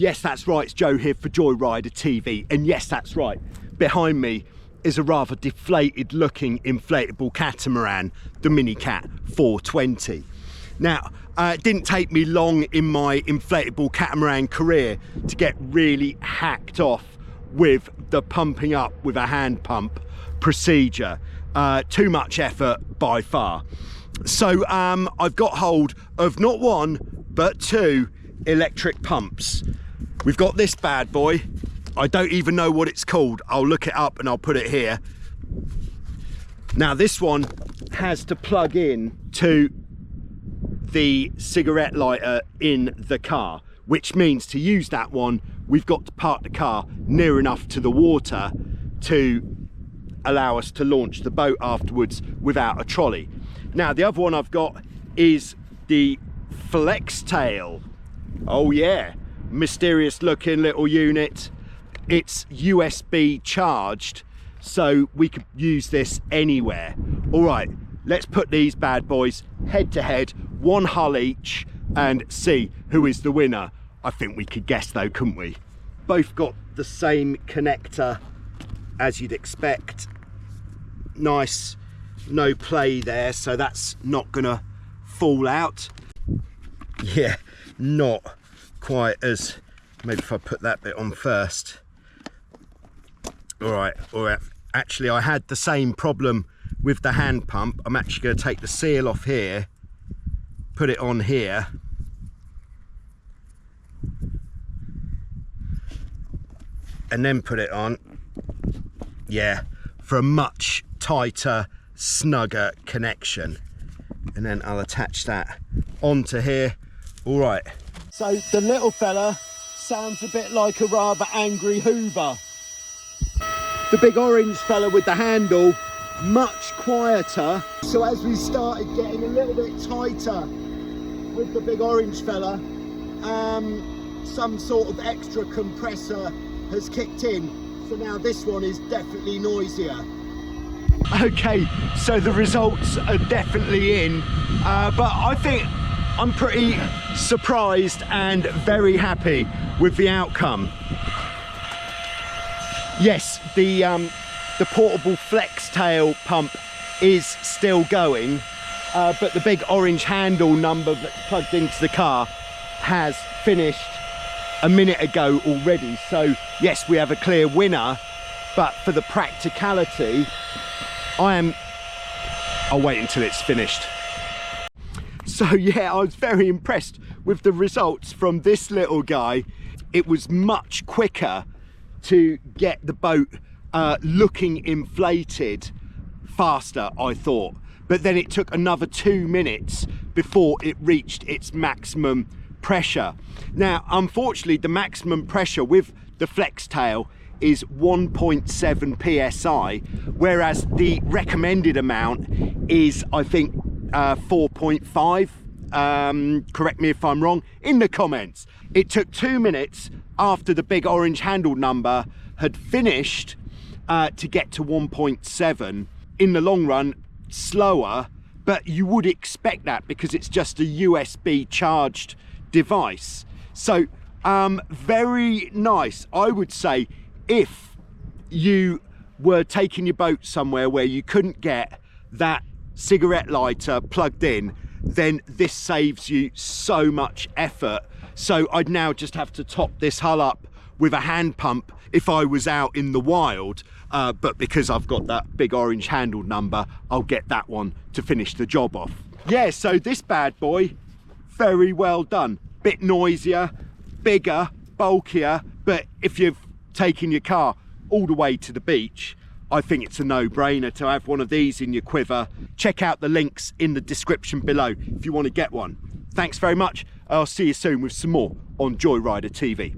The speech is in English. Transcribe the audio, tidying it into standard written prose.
Yes, that's right, it's Joe here for Joyrider TV, and yes, that's right, behind me is a rather deflated looking inflatable catamaran, the Minicat 420. Now, it didn't take me long in my inflatable catamaran career to get really hacked off with the pumping up with a hand pump procedure. Too much effort by far. So I've got hold of not one, but two electric pumps. We've got this bad boy. I don't even know what it's called. I'll look it up and I'll put it here. Now this one has to plug in to the cigarette lighter in the car, which means to use that one, we've got to park the car near enough to the water to allow us to launch the boat afterwards without a trolley. Now the other one I've got is the Flex Tail. Oh yeah, mysterious looking little unit. It's USB charged, so we could use this anywhere. All right, let's put these bad boys head to head, one hull each, and see who is the winner. I think we could guess though, couldn't we? Both got the same connector as you'd expect. Nice, no play there, so that's not gonna fall out. Yeah, not quite as, maybe if I put that bit on first. All right. Actually, I had the same problem with the hand pump. I'm actually going to take the seal off here, put it on here. And then put it on. Yeah, for a much tighter, snugger connection. And then I'll attach that onto here. All right. So the little fella sounds a bit like a rather angry Hoover. The big orange fella with the handle, much quieter. So as we started getting a little bit tighter with the big orange fella, some sort of extra compressor has kicked in. So now this one is definitely noisier. Okay, so the results are definitely in, but I think I'm pretty surprised and very happy with the outcome. Yes, the portable Flex Tail pump is still going, but the big orange handle number that's plugged into the car has finished a minute ago already. So yes, we have a clear winner, but for the practicality, I'll wait until it's finished. So yeah, I was very impressed with the results from this little guy. It was much quicker to get the boat looking inflated faster, I thought. But then it took another 2 minutes before it reached its maximum pressure. Now, unfortunately, the maximum pressure with the Flex Tail is 1.7 psi, whereas the recommended amount is, I think, 4.5. Correct me if I'm wrong in the comments. It took 2 minutes after the big orange handle number had finished to get to 1.7. In the long run, slower, but you would expect that because it's just a USB charged device. So very nice. I would say if you were taking your boat somewhere where you couldn't get that cigarette lighter plugged in, then this saves you so much effort. So I'd now just have to top this hull up with a hand pump if I was out in the wild, but because I've got that big orange handle number, I'll get that one to finish the job off. Yeah, so this bad boy, very well done. Bit noisier, bigger, bulkier, but if you've taken your car all the way to the beach, I think it's a no-brainer to have one of these in your quiver. Check out the links in the description below if you want to get one. Thanks very much. I'll see you soon with some more on Joyrider TV.